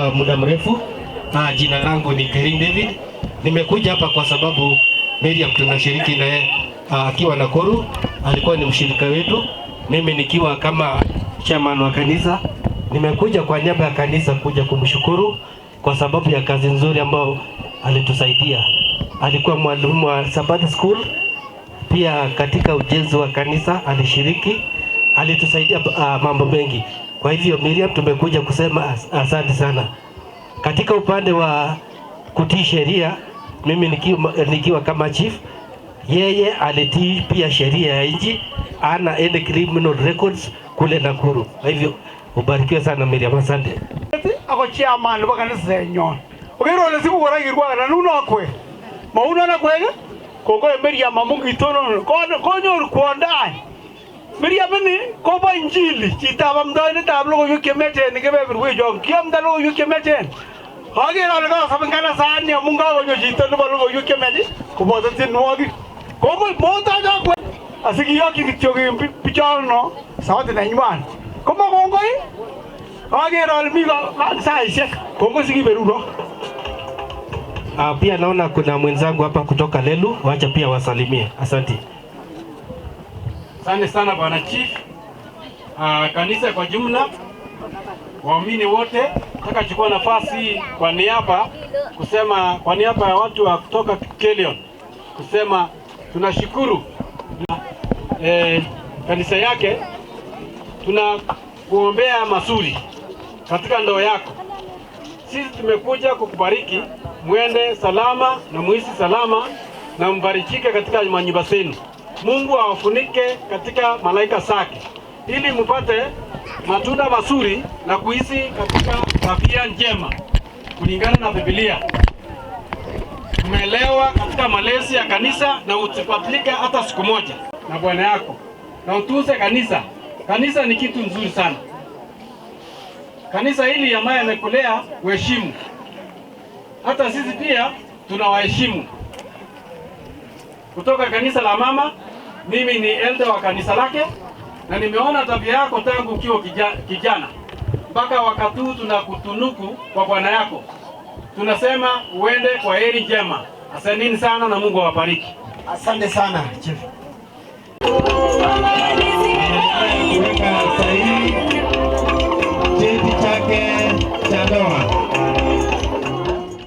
Muda mrefu. Jina langu ni Kering David. Nimekuja hapa kwa sababu Miriam tunashiriki naye akiwa Nakuru, alikuwa ni mshirika wetu. Mimi nikiwa kama chairman wa kanisa, nimekuja kwa niaba ya kanisa kuja kumshukuru kwa sababu ya kazi nzuri ambayo alitusaidia. Alikuwa mwalimu wa Sabbath School, pia katika ujenzi wa kanisa alishiriki, alitusaidia mambo mengi. Kwa hivyo Miriam, tumekuja kusema asante sana. Katika upande wa kutii sheria, mimi nikiwa kama chief, yeye alitii pia sheria ya nchi, ana any criminal records kule Nakuru. Kwa hivyo ubarikiwe sana Miriam, asante. Ako chairman wa kanisa yenyewe. Ukiro le siku kora kirwa na nuno kwe. Mauna na kwege? Koko Miriam mamungi tono konyo kuondai. Miriam ni ko ba injili chitaba mdane tablo ko yukemete ni kebe birwe jo kiam dalo yukemete. Hage na lego sabangana sani munga ko chito no balo yukemete ko bodo tinwogi. Ko monta ja kwe. Asiki yoki kityoge pichano sawate na nywan. Koma kongoi? Hage na miga saishe. Kongo siki beruno. Pia naona kuna mwenzangu hapa kutoka Lelu, wacha pia wasalimie. Asante. Asante sana Bwana Chief. Kanisa kwa jumla, waumini wote, nataka chukua nafasi kwa niaba ya watu wa kutoka Kelion kusema tunashukuru kanisa yake, tunakuombea mazuri katika ndoa yako. Sisi tumekuja kukubariki, mwende salama na muishi salama na mbarikike katika manyumba zenu. Mungu awafunike katika malaika zake ili mpate matunda mazuri na kuishi katika tabia njema kulingana na Biblia. Umeelewa katika malezi ya kanisa na usibadilike hata siku moja na bwana yako. Na utunze kanisa. Kanisa ni kitu nzuri sana. Kanisa hili ambaye amekulea uheshimu. Hata sisi pia tunawaheshimu. Kutoka kanisa la mama, mimi ni elder wa kanisa lake na nimeona tabia yako tangu ukiwa kijana mpaka wakati huu tunakutunuku kwa bwana yako. Tunasema uende kwa heri njema. Asanteni sana na Mungu awabariki. Asante sana chief. Cheti chake cha ndoa.